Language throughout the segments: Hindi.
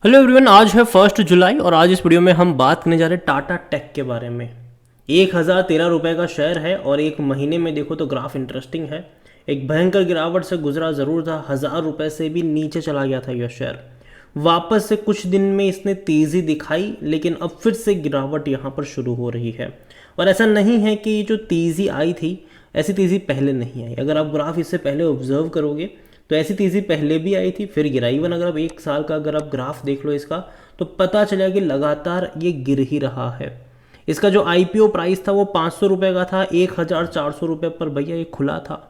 हेलो एवरीवन, आज है 1 जुलाई और आज इस वीडियो में हम बात करने जा रहे हैं टाटा टेक के बारे में। 1013 रुपये का शेयर है और एक महीने में देखो तो ग्राफ इंटरेस्टिंग है। एक भयंकर गिरावट से गुजरा ज़रूर था, 1000 रुपये से भी नीचे चला गया था यह शेयर। वापस से कुछ दिन में इसने तेज़ी दिखाई, लेकिन अब फिर से गिरावट यहाँ पर शुरू हो रही है। और ऐसा नहीं है कि जो तेज़ी आई थी ऐसी तेज़ी पहले नहीं आई। अगर आप ग्राफ इससे पहले ऑब्जर्व करोगे तो ऐसी तेज़ी पहले भी आई थी, फिर गिराई। वन अगर आप एक साल का अगर आप ग्राफ देख लो इसका, तो पता चलेगा कि लगातार ये गिर ही रहा है। इसका जो आईपीओ प्राइस था वो 500 रुपये का था, 1400 रुपये पर भैया ये खुला था।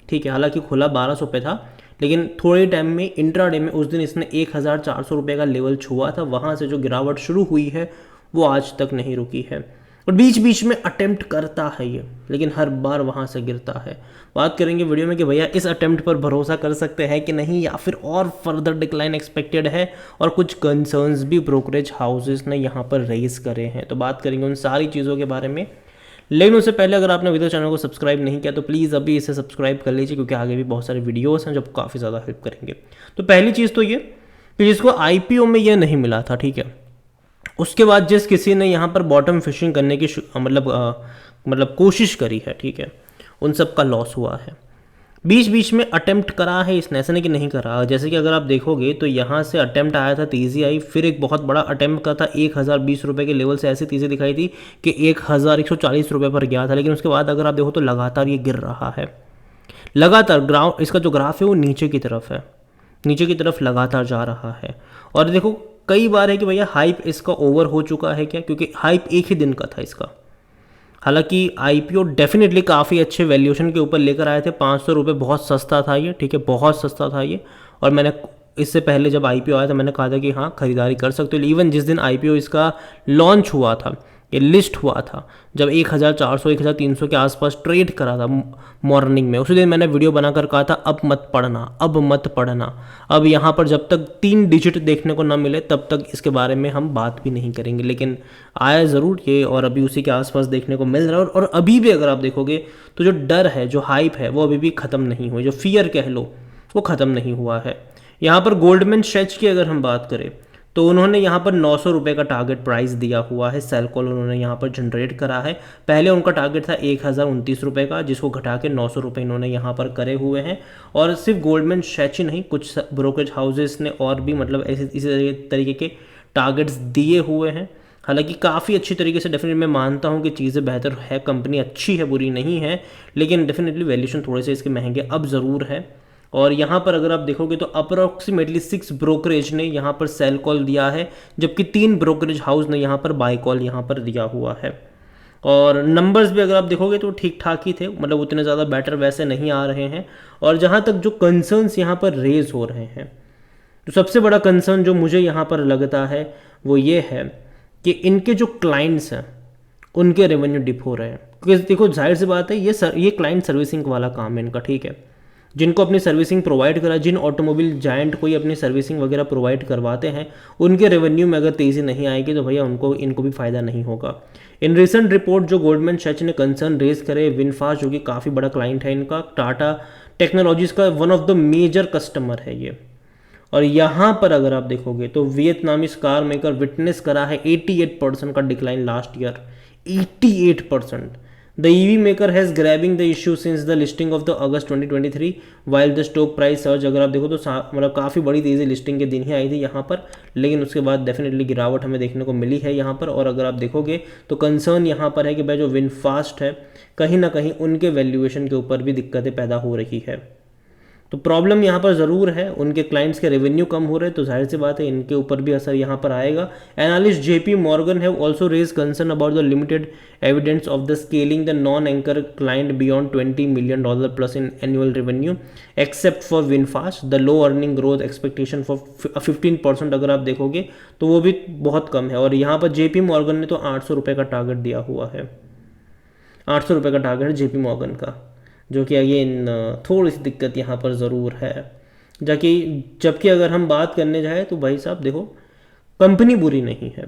ठीक है, हालांकि खुला 1200 पे था, लेकिन थोड़े टाइम में इंट्राडे में उस दिन इसने 1400 रुपये का लेवल छुआ था। वहाँ से जो गिरावट शुरू हुई है वो आज तक नहीं रुकी है और बीच बीच में अटेम्प्ट करता है ये, लेकिन हर बार वहाँ से गिरता है। बात करेंगे वीडियो में कि भैया इस अटेम्प्ट पर भरोसा कर सकते हैं कि नहीं, या फिर और फर्दर डिक्लाइन एक्सपेक्टेड है, और कुछ कंसर्न्स भी ब्रोकरेज हाउसेस ने यहाँ पर रेज करे हैं। तो बात करेंगे उन सारी चीज़ों के बारे में। लेकिन उससे पहले अगर आपने वीडियो चैनल को सब्सक्राइब नहीं किया तो प्लीज़ अभी इसे सब्सक्राइब कर लीजिए, क्योंकि आगे भी बहुत सारे वीडियोस हैं जो काफ़ी ज़्यादा हेल्प करेंगे। तो पहली चीज़ तो ये कि जिसको आईपीओ में यह नहीं मिला था, ठीक है, उसके बाद जिस किसी ने यहाँ पर बॉटम फिशिंग करने की मतलब कोशिश करी है, ठीक है, उन सब का लॉस हुआ है। बीच बीच में अटेम्प्ट करा है इसने, ऐसा नहीं कि नहीं करा। जैसे कि अगर आप देखोगे तो यहाँ से अटेम्प्ट आया था, तेज़ी आई, फिर एक बहुत बड़ा अटेम्प्ट का था 1020 रुपये के लेवल से ऐसी तेज़ी दिखाई थी कि 1140 रुपये पर गया था। लेकिन उसके बाद अगर आप देखो तो लगातार ये गिर रहा है। लगातार ग्राउंड इसका जो ग्राफ है वो नीचे की तरफ है, नीचे की तरफ लगातार जा रहा है। और देखो कई बार है कि भैया हाइप इसका ओवर हो चुका है क्या, क्योंकि हाइप एक ही दिन का था इसका। हालांकि आईपीओ डेफिनेटली काफ़ी अच्छे वैल्यूएशन के ऊपर लेकर आए थे। 500 रुपये बहुत सस्ता था ये, ठीक है, बहुत सस्ता था ये। और मैंने इससे पहले जब आईपीओ आया था मैंने कहा था कि हाँ खरीदारी कर सकते हो। इवन जिस दिन आईपीओ इसका लॉन्च हुआ था, ये लिस्ट हुआ था, जब 1400 1300 के आसपास ट्रेड करा था मॉर्निंग में, उसी दिन मैंने वीडियो बनाकर कहा था अब मत पढ़ना, अब मत पढ़ना। अब यहाँ पर जब तक 3 डिजिट देखने को ना मिले तब तक इसके बारे में हम बात भी नहीं करेंगे। लेकिन आया ज़रूर ये, और अभी उसी के आसपास देखने को मिल रहा है। और अभी भी अगर आप देखोगे तो जो डर है, जो हाइप है, वो अभी भी ख़त्म नहीं हुई। जो फियर कह लो वो ख़त्म नहीं हुआ है। यहाँ पर गोल्डमैन सैच्स की अगर हम बात करें तो उन्होंने यहाँ पर 900 रुपये का टारगेट प्राइस दिया हुआ है। सेल कॉल उन्होंने यहाँ पर जनरेट करा है। पहले उनका टारगेट था 1029 रुपये का, जिसको घटा के 900 रुपये इन्होंने यहाँ पर करे हुए हैं। और सिर्फ गोल्डमैन सैच्स ही नहीं, कुछ ब्रोकरेज हाउसेस ने और भी मतलब ऐसे इसी तरीके के टारगेट्स दिए हुए हैं। हालांकि काफ़ी अच्छी तरीके से डेफिनेटली मैं मानता हूँ कि चीज़ें बेहतर है, कंपनी अच्छी है, बुरी नहीं है, लेकिन डेफिनेटली वैल्यूएशन थोड़े से इसके महंगे अब ज़रूर है। और यहाँ पर अगर आप देखोगे तो अप्रोक्सीमेटली 6 ब्रोकरेज ने यहाँ पर सेल कॉल दिया है, जबकि 3 ब्रोकरेज हाउस ने यहाँ पर बाय कॉल यहाँ पर दिया हुआ है। और नंबर्स भी अगर आप देखोगे तो ठीक ठाक ही थे, मतलब उतने ज़्यादा बेटर वैसे नहीं आ रहे हैं। और जहाँ तक जो कंसर्न्स यहाँ पर रेज हो रहे हैं, तो सबसे बड़ा कंसर्न जो मुझे यहाँ पर लगता है वो ये है कि इनके जो क्लाइंट्स हैं उनके रेवेन्यू डिप हो रहे हैं। क्योंकि देखो जाहिर सी बात है, ये क्लाइंट सर्विसिंग वाला काम है इनका, ठीक है, जिनको अपनी सर्विसिंग प्रोवाइड करा, जिन ऑटोमोबाइल जायंट को ये अपनी सर्विसिंग वगैरह प्रोवाइड करवाते हैं, उनके रेवेन्यू में अगर तेज़ी नहीं आएगी तो भैया इनको भी फ़ायदा नहीं होगा। इन रिसेंट रिपोर्ट जो गोल्डमैन सैच्स ने कंसर्न रेज करे, विनफास्ट जो कि काफ़ी बड़ा क्लाइंट है इनका, टाटा टेक्नोलॉजीज़ का one of the major customer है ये। और यहाँ पर अगर आप देखोगे तो वियतनामी कार मेकर विटनेस करा है 88% का decline last year, 88%। The EV maker has grabbing the issue since the listing of the August 2023 while the stock price surge। अगर आप देखो तो मतलब काफ़ी बड़ी तेज़ी लिस्टिंग के दिन ही आई थी यहाँ पर, लेकिन उसके बाद डेफिनेटली गिरावट हमें देखने को मिली है यहाँ पर। और अगर आप देखोगे तो कंसर्न यहाँ पर है कि भाई जो विनफास्ट है, कहीं ना कहीं उनके वैल्यूएशन के ऊपर भी दिक्कतें पैदा हो रही है। तो प्रॉब्लम यहाँ पर ज़रूर है, उनके क्लाइंट्स के रेवेन्यू कम हो रहे हैं, तो जाहिर सी बात है इनके ऊपर भी असर यहाँ पर आएगा। Analyst JP Morgan have also raise concern about the limited evidence of the scaling the non anchor client beyond $20 million plus in annual revenue except for VinFast. The low earning growth expectation for 15% अगर आप देखोगे तो वो भी बहुत कम है। और यहाँ पर जेपी मॉर्गन ने तो 800 रुपये का टारगेट दिया हुआ है, 800 रुपये का टारगेट है जेपी मॉर्गन का, जो कि अगेन थोड़ी सी दिक्कत यहाँ पर ज़रूर है। जबकि अगर हम बात करने जाए तो भाई साहब देखो, कंपनी बुरी नहीं है,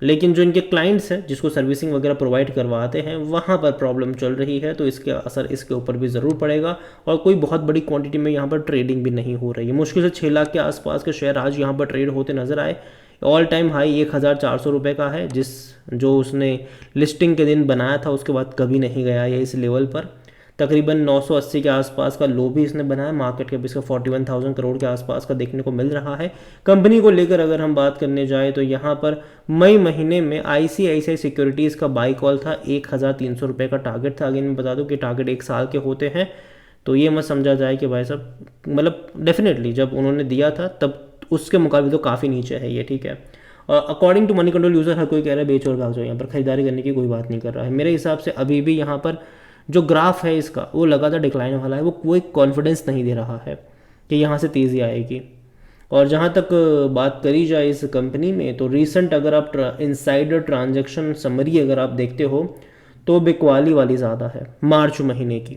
लेकिन जो इनके क्लाइंट्स हैं जिसको सर्विसिंग वगैरह प्रोवाइड करवाते हैं वहाँ पर प्रॉब्लम चल रही है, तो इसका असर इसके ऊपर भी ज़रूर पड़ेगा। और कोई बहुत बड़ी क्वांटिटी में यहाँ पर ट्रेडिंग भी नहीं हो रही है। मुश्किल से 6 लाख के आसपास के शेयर आज यहाँ पर ट्रेड होते नजर आए। ऑल टाइम हाई 1400 रुपये का है, जो उसने लिस्टिंग के दिन बनाया था उसके बाद कभी नहीं गया है इस लेवल पर। तकरीबन 980 के आसपास का लो भी इसने बनाया। मार्केट कैप इसका 41,000 करोड़ के आसपास का देखने को मिल रहा है। कंपनी को लेकर अगर हम बात करने जाए तो यहाँ पर मई महीने में ICICI सिक्योरिटीज़ का बाई कॉल था, 1300 रुपये का टारगेट था। अगेन मैं बता दूं कि टारगेट 1 साल के होते हैं, तो ये मत समझा जाए कि भाई साहब, मतलब डेफिनेटली जब उन्होंने दिया था तब उसके मुकाबले तो काफ़ी नीचे है ये, ठीक है। और according to Moneycontrol user हर कोई कह रहा है बेच और भाग जाओ, यहाँ पर खरीदारी करने की कोई बात नहीं कर रहा है। मेरे हिसाब से अभी भी यहाँ पर जो ग्राफ है इसका वो लगातार डिक्लाइन वाला है, वो कोई कॉन्फिडेंस नहीं दे रहा है कि यहाँ से तेज़ी आएगी। और जहाँ तक बात करी जाए इस कंपनी में, तो रीसेंट अगर आप इनसाइडर ट्रांजैक्शन समरी अगर आप देखते हो तो बिकवाली वाली ज़्यादा है। मार्च महीने की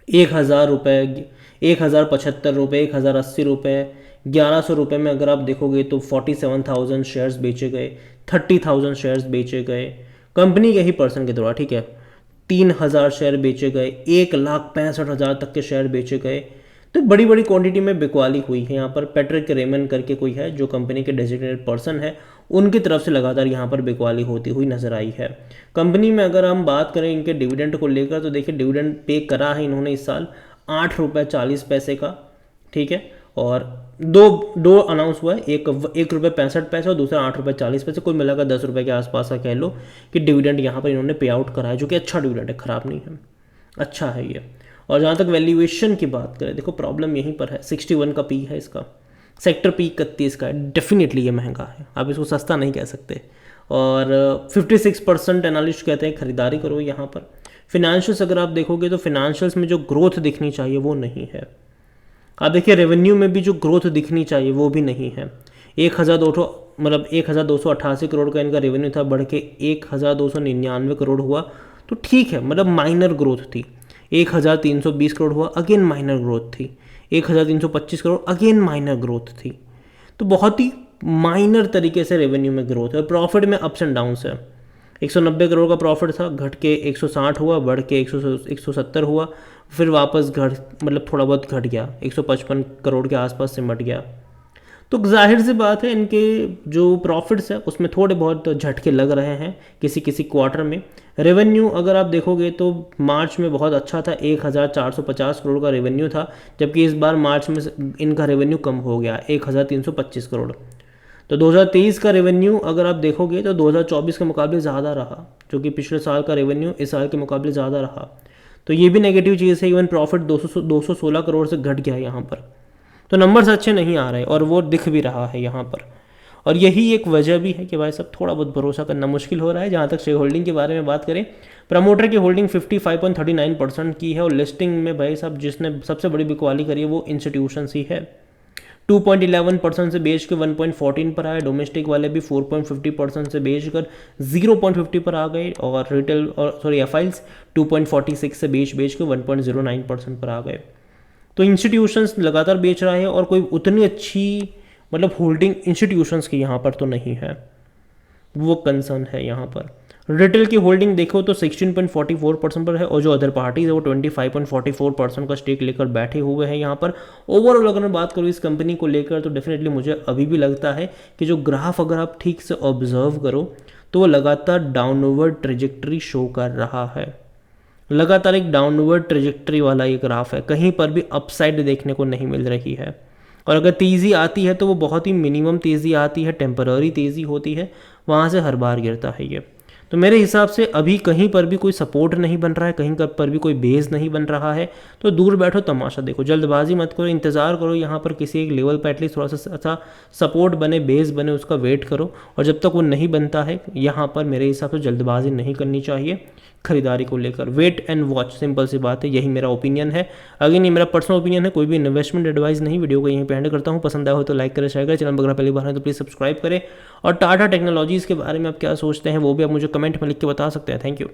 1,000 रुपये, 1,075 रुपये, 1,080 रुपये, 1,100 रुपये में अगर आप देखोगे तो 47,000 शेयर्स बेचे गए, 30,000 शेयर्स बेचे गए कंपनी के ही पर्सन के द्वारा, ठीक है। 3,000 शेयर बेचे गए, 1,65,000 तक के शेयर बेचे गए। तो बड़ी बड़ी क्वांटिटी में बिकवाली हुई है। यहाँ पर पैट्रिक रेमन करके कोई है जो कंपनी के डेजिग्नेटेड पर्सन है, उनकी तरफ से लगातार यहाँ पर बिकवाली होती हुई नजर आई है। कंपनी में अगर हम बात करें इनके डिविडेंड को लेकर, तो देखिए डिविडेंड पे करा है इन्होंने इस साल 8 रुपये 40 पैसे का, ठीक है। और दो अनाउंस हुआ है, एक ₹1.65 और दूसरा 8 रुपये 40 पैसे, कोई मिलाकर 10 रुपये के आसपास का कह लो कि डिविडेंड यहाँ पर इन्होंने पे आउट करा है, जो कि अच्छा डिविडेंड है, ख़राब नहीं है, अच्छा है ये। और जहाँ तक वैल्यूएशन की बात करें, देखो प्रॉब्लम यहीं पर है, 61 का पी है इसका, सेक्टर पी 31 का है। डेफिनेटली ये महंगा है, आप इसको सस्ता नहीं कह सकते। और 56% एनालिस्ट कहते हैं खरीदारी करो यहाँ पर। फिनेंशियल्स अगर आप देखोगे तो फिनेंशियल्स में जो ग्रोथ दिखनी चाहिए वो नहीं है। आप देखिए रेवेन्यू में भी जो ग्रोथ दिखनी चाहिए वो भी नहीं है। 1,288 करोड़ का इनका रेवेन्यू था, बढ़ के 1,299 करोड़ हुआ, तो ठीक है, मतलब माइनर ग्रोथ थी। 1,320 करोड़ हुआ, अगेन माइनर ग्रोथ थी। 1,325 करोड़, अगेन माइनर ग्रोथ थी। तो बहुत ही माइनर तरीके से रेवेन्यू में ग्रोथ है। प्रॉफिट में अप्स एंड डाउन्स है। 190 करोड़ का प्रॉफिट था, घट के 160 हुआ, बढ़ के 170 हुआ, फिर वापस मतलब थोड़ा बहुत घट गया, 155 करोड़ के आसपास सिमट गया। तो जाहिर सी बात है इनके जो प्रॉफिट्स है उसमें थोड़े बहुत झटके लग रहे हैं किसी किसी क्वार्टर में। रेवेन्यू अगर आप देखोगे तो मार्च में बहुत अच्छा था, 1,450 करोड़ का रेवेन्यू था, जबकि इस बार मार्च में इनका रेवेन्यू कम हो गया, 1,325 करोड़। तो 2023 का रेवेन्यू अगर आप देखोगे तो 2024 के मुकाबले ज़्यादा रहा, जो कि पिछले साल का रेवेन्यू इस साल के मुकाबले ज़्यादा रहा। तो ये भी नेगेटिव चीज़ है। इवन प्रॉफिट 216 करोड़ से घट गया है यहाँ पर। तो नंबर्स अच्छे नहीं आ रहे और वो दिख भी रहा है यहाँ पर। और यही एक वजह भी है कि भाई साहब थोड़ा बहुत भरोसा करना मुश्किल हो रहा है। जहाँ तक शेयर होल्डिंग के बारे में बात करें, प्रमोटर की होल्डिंग 55.39% की है, और लिस्टिंग में भाई साहब जिसने सबसे बड़ी बिकवाली करी है वो इंस्टीट्यूशंस ही है। 2.11% से बेच के 1.14 पर आए। डोमेस्टिक वाले भी 4.50% से बेच कर 0.50 पर आ गए, और रिटेल और एफआईल्स 2.46 से बेच के 1.09% पर आ गए। तो इंस्टीट्यूशंस लगातार बेच रहा है, और कोई उतनी अच्छी मतलब होल्डिंग इंस्टीट्यूशंस की यहाँ पर तो नहीं है, वो कंसर्न है यहाँ पर। रिटेल की होल्डिंग देखो तो 16.44% पर है, और जो अदर पार्टीज है वो 25.44% का स्टेक लेकर बैठे हुए हैं यहाँ पर। ओवरऑल अगर मैं बात करूँ इस कंपनी को लेकर, तो डेफिनेटली मुझे अभी भी लगता है कि जो ग्राफ अगर आप ठीक से ऑब्जर्व करो तो वो लगातार डाउनवर्ड ट्रेजेक्टरी शो कर रहा है। लगातार एक डाउनवर्ड ट्रेजेक्टरी वाला ये ग्राफ है, कहीं पर भी अपसाइड देखने को नहीं मिल रही है। और अगर तेज़ी आती है तो वो बहुत ही मिनिमम तेज़ी आती है, टेम्पररी तेज़ी होती है, वहाँ से हर बार गिरता है ये। तो मेरे हिसाब से अभी कहीं पर भी कोई सपोर्ट नहीं बन रहा है, कहीं पर भी कोई बेस नहीं बन रहा है। तो दूर बैठो, तमाशा देखो, जल्दबाजी मत करो, इंतज़ार करो यहाँ पर किसी एक लेवल पर एटलीस्ट थोड़ा सा अच्छा सपोर्ट बने, बेस बने, उसका वेट करो। और जब तक वो नहीं बनता है यहाँ पर मेरे हिसाब से जल्दबाजी नहीं करनी चाहिए खरीदारी को लेकर। वेट एंड वॉच, सिंपल सी बात है, यही मेरा ओपिनियन है। अगेन ये मेरा पर्सनल ओपिनियन है, कोई भी इन्वेस्टमेंट एडवाइस नहीं। वीडियो को यहीं पे एंड करता हूँ। पसंद आया हो तो लाइक करें, शेयर करें। चैनल पर अगर पहली बार है तो प्लीज़ सब्सक्राइब करें। और टाटा टेक्नोलॉजीज़ के बारे में आप क्या सोचते हैं वो भी आप मुझे कमेंट में लिख के बता सकते हैं। Thank you.